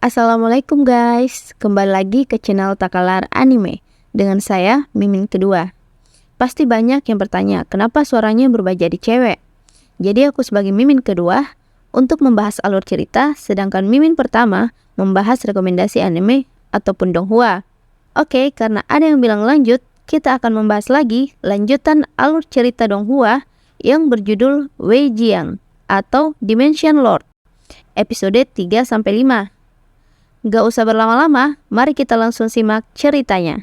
Assalamualaikum guys, kembali lagi ke channel Takalar Anime dengan saya Mimin kedua. Pasti banyak yang bertanya kenapa suaranya berubah jadi cewek. Jadi aku sebagai Mimin kedua untuk membahas alur cerita, sedangkan Mimin pertama membahas rekomendasi anime ataupun donghua. Oke, karena ada yang bilang lanjut, kita akan membahas lagi lanjutan alur cerita donghua yang berjudul Wei Jiang atau Dimension Lord episode 3-5. Gak usah berlama-lama, mari kita langsung simak ceritanya.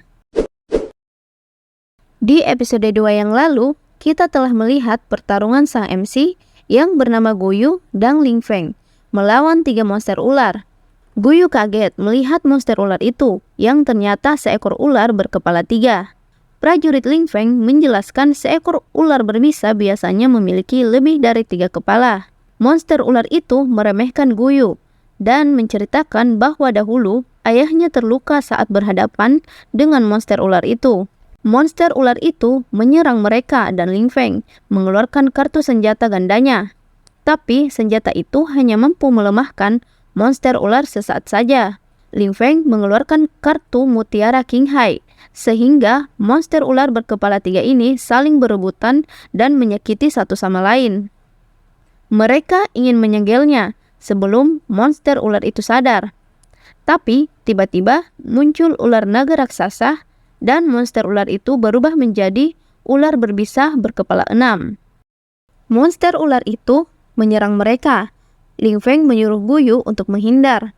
Di episode 2 yang lalu, kita telah melihat pertarungan sang MC yang bernama Guyu dan Ling Feng melawan 3 monster ular. Guyu kaget melihat monster ular itu yang ternyata seekor ular berkepala 3. Prajurit Ling Feng menjelaskan seekor ular berbisa biasanya memiliki lebih dari 3 kepala. Monster ular itu meremehkan Guyu dan menceritakan bahwa dahulu ayahnya terluka saat berhadapan dengan monster ular itu. Monster ular itu menyerang mereka dan Ling Feng mengeluarkan kartu senjata gandanya. Tapi senjata itu hanya mampu melemahkan monster ular sesaat saja. Ling Feng mengeluarkan kartu Mutiara King Hai, sehingga monster ular berkepala 3 ini saling berebutan dan menyakiti satu sama lain. Mereka ingin menyegelnya sebelum monster ular itu sadar. Tapi tiba-tiba muncul ular naga raksasa dan monster ular itu berubah menjadi ular berbisa berkepala 6. Monster ular itu menyerang mereka. Ling Feng menyuruh Guyu untuk menghindar.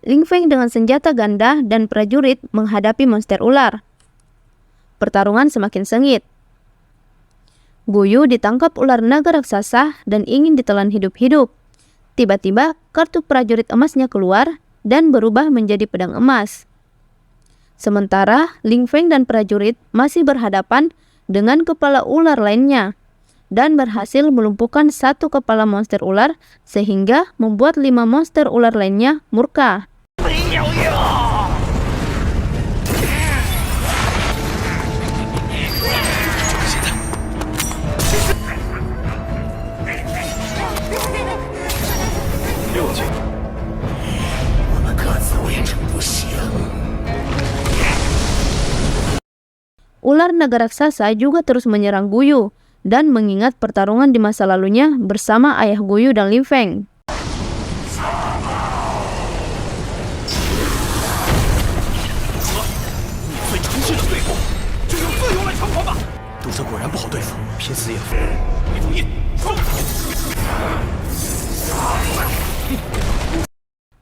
Ling Feng dengan senjata ganda dan prajurit menghadapi monster ular. Pertarungan semakin sengit. Guyu ditangkap ular naga raksasa dan ingin ditelan hidup-hidup. Tiba-tiba kartu prajurit emasnya keluar dan berubah menjadi pedang emas. Sementara Ling Feng dan prajurit masih berhadapan dengan kepala ular lainnya dan berhasil melumpuhkan 1 kepala monster ular sehingga membuat 5 monster ular lainnya murka. Ular naga raksasa juga terus menyerang Guyu dan mengingat pertarungan di masa lalunya bersama ayah Guyu dan Ling Feng.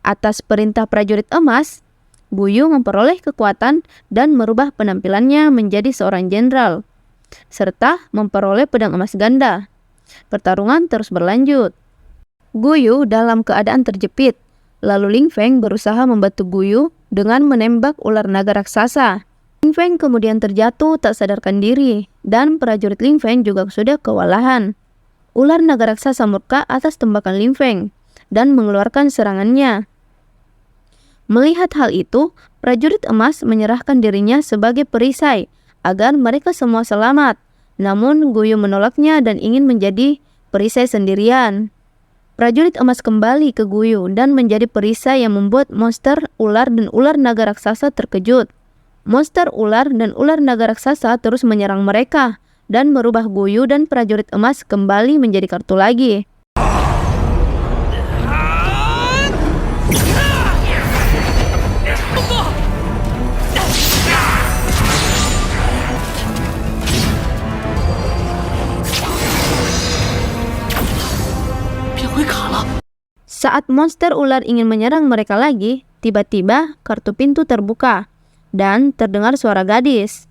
Atas perintah prajurit emas, Guyu memperoleh kekuatan dan merubah penampilannya menjadi seorang jenderal, serta memperoleh pedang emas ganda. Pertarungan terus berlanjut. Guyu dalam keadaan terjepit, lalu Ling Feng berusaha membantu Guyu dengan menembak ular naga raksasa. Ling Feng kemudian terjatuh tak sadarkan diri, dan prajurit Ling Feng juga sudah kewalahan. Ular naga raksasa murka atas tembakan Ling Feng dan mengeluarkan serangannya. Melihat hal itu, prajurit emas menyerahkan dirinya sebagai perisai agar mereka semua selamat. Namun Guyu menolaknya dan ingin menjadi perisai sendirian. Prajurit emas kembali ke Guyu dan menjadi perisai yang membuat monster ular dan ular naga raksasa terkejut. Monster ular dan ular naga raksasa terus menyerang mereka dan merubah Guyu dan prajurit emas kembali menjadi kartu lagi. Saat monster ular ingin menyerang mereka lagi, tiba-tiba kartu pintu terbuka dan terdengar suara gadis.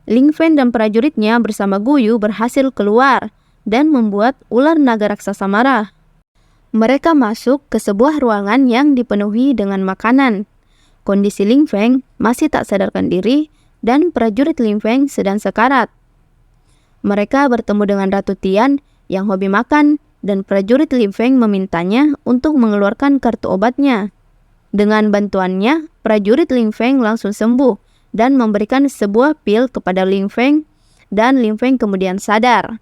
Ling Feng dan prajuritnya bersama Guyu berhasil keluar dan membuat ular naga raksasa marah. Mereka masuk ke sebuah ruangan yang dipenuhi dengan makanan. Kondisi Ling Feng masih tak sadarkan diri dan prajurit Ling Feng sedang sekarat. Mereka bertemu dengan Ratu Tian yang hobi makan dan prajurit Ling Feng memintanya untuk mengeluarkan kartu obatnya. Dengan bantuannya, prajurit Ling Feng langsung sembuh dan memberikan sebuah pil kepada Ling Feng dan Ling Feng kemudian sadar.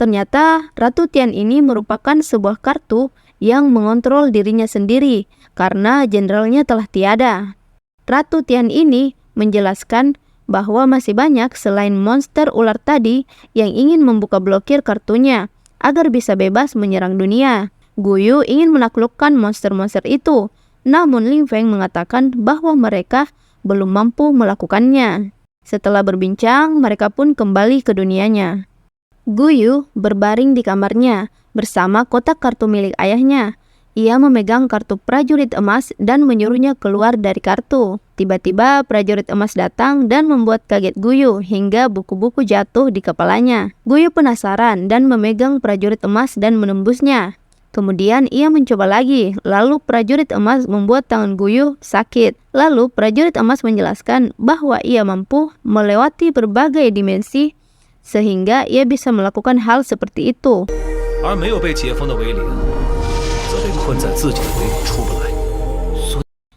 Ternyata Ratu Tian ini merupakan sebuah kartu yang mengontrol dirinya sendiri karena jenderalnya telah tiada. Ratu Tian ini menjelaskan bahwa masih banyak selain monster ular tadi yang ingin membuka blokir kartunya agar bisa bebas menyerang dunia. Guyu ingin menaklukkan monster-monster itu, namun Ling Feng mengatakan bahwa mereka belum mampu melakukannya. Setelah berbincang, mereka pun kembali ke dunianya. Guyu berbaring di kamarnya bersama kotak kartu milik ayahnya. Ia memegang kartu prajurit emas dan menyuruhnya keluar dari kartu. Tiba-tiba prajurit emas datang dan membuat kaget Guyu hingga buku-buku jatuh di kepalanya. Guyu penasaran dan memegang prajurit emas dan menembusnya. Kemudian ia mencoba lagi, lalu prajurit emas membuat tangan Guyu sakit. Lalu prajurit emas menjelaskan bahwa ia mampu melewati berbagai dimensi sehingga ia bisa melakukan hal seperti itu.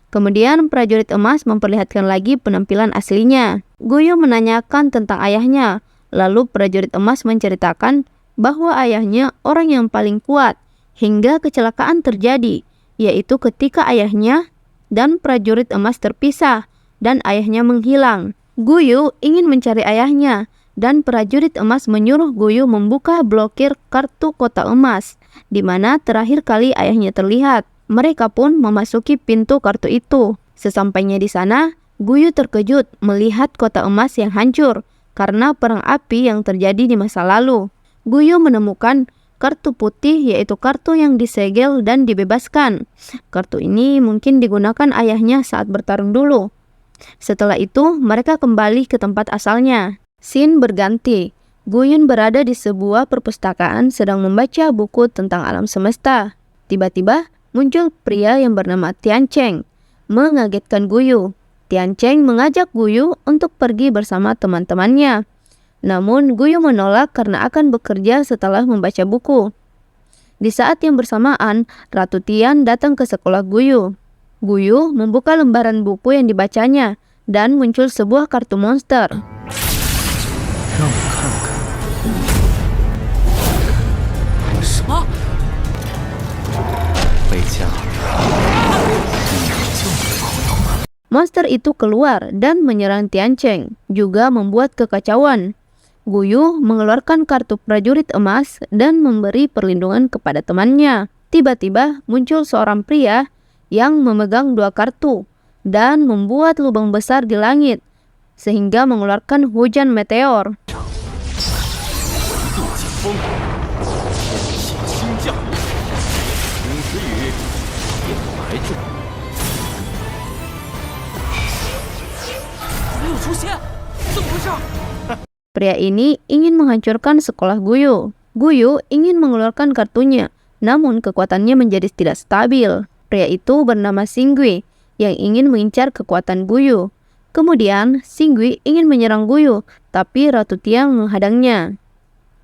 Kemudian prajurit emas memperlihatkan lagi penampilan aslinya. Guyu menanyakan tentang ayahnya, lalu prajurit emas menceritakan bahwa ayahnya orang yang paling kuat hingga kecelakaan terjadi, yaitu ketika ayahnya dan prajurit emas terpisah dan ayahnya menghilang. Guyu ingin mencari ayahnya dan prajurit emas menyuruh Guyu membuka blokir kartu kotak emas, di mana terakhir kali ayahnya terlihat. Mereka pun memasuki pintu kartu itu. Sesampainya di sana, Guyu terkejut melihat kotak emas yang hancur karena perang api yang terjadi di masa lalu. Guyu menemukan kartu putih, yaitu kartu yang disegel dan dibebaskan. Kartu ini mungkin digunakan ayahnya saat bertarung dulu. Setelah itu, mereka kembali ke tempat asalnya. Scene berganti. Guyun berada di sebuah perpustakaan sedang membaca buku tentang alam semesta. Tiba-tiba muncul pria yang bernama Tian Cheng, mengagetkan Guyu. Tian Cheng mengajak Guyu untuk pergi bersama teman-temannya. Namun Guyu menolak karena akan bekerja setelah membaca buku. Di saat yang bersamaan, Ratu Tian datang ke sekolah Guyu. Guyu membuka lembaran buku yang dibacanya dan muncul sebuah kartu monster. Monster itu keluar dan menyerang Tian Cheng, juga membuat kekacauan. Guyu mengeluarkan kartu prajurit emas dan memberi perlindungan kepada temannya. Tiba-tiba muncul seorang pria yang memegang dua kartu dan membuat lubang besar di langit, sehingga mengeluarkan hujan meteor. Pria ini ingin menghancurkan sekolah Guyu. Guyu ingin mengeluarkan kartunya, namun kekuatannya menjadi tidak stabil. Pria itu bernama Xingui yang ingin mengincar kekuatan Guyu. Kemudian Xingui ingin menyerang Guyu, tapi Ratu Tian menghadangnya.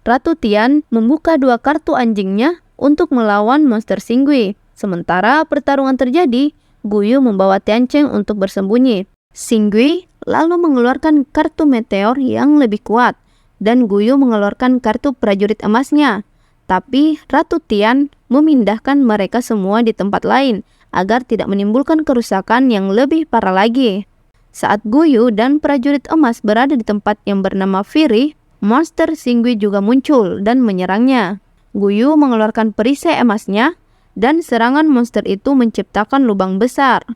Ratu Tian membuka dua kartu anjingnya untuk melawan monster Xingui. Sementara pertarungan terjadi, Guyu membawa Tian Cheng untuk bersembunyi. Xingui lalu mengeluarkan kartu meteor yang lebih kuat, dan Guyu mengeluarkan kartu prajurit emasnya. Tapi Ratu Tian memindahkan mereka semua di tempat lain agar tidak menimbulkan kerusakan yang lebih parah lagi. Saat Guyu dan prajurit emas berada di tempat yang bernama Fury, monster Xingui juga muncul dan menyerangnya. Guyu mengeluarkan perisai emasnya, dan serangan monster itu menciptakan lubang besar.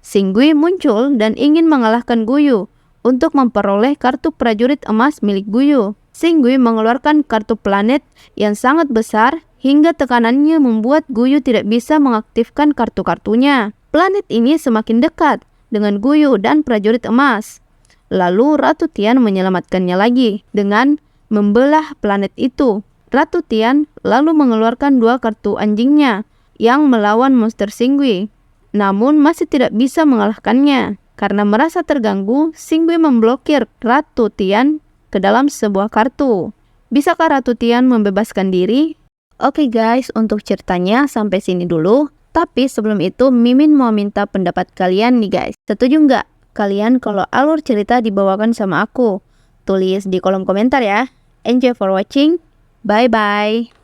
Xingui muncul dan ingin mengalahkan Guyu untuk memperoleh kartu prajurit emas milik Guyu. Xingui mengeluarkan kartu planet yang sangat besar hingga tekanannya membuat Guyu tidak bisa mengaktifkan kartu-kartunya. Planet ini semakin dekat dengan Guyu dan prajurit emas. Lalu Ratu Tian menyelamatkannya lagi dengan membelah planet itu. Ratu Tian lalu mengeluarkan dua kartu anjingnya yang melawan monster Xingui. Namun masih tidak bisa mengalahkannya. Karena merasa terganggu, Xingui memblokir Ratu Tian ke dalam sebuah kartu. Bisakah Ratu Tian membebaskan diri? Oke guys, untuk ceritanya sampai sini dulu. Tapi sebelum itu, Mimin mau minta pendapat kalian nih guys. Setuju nggak kalian kalau alur cerita dibawakan sama aku? Tulis di kolom komentar ya. Enjoy for watching. Bye-bye.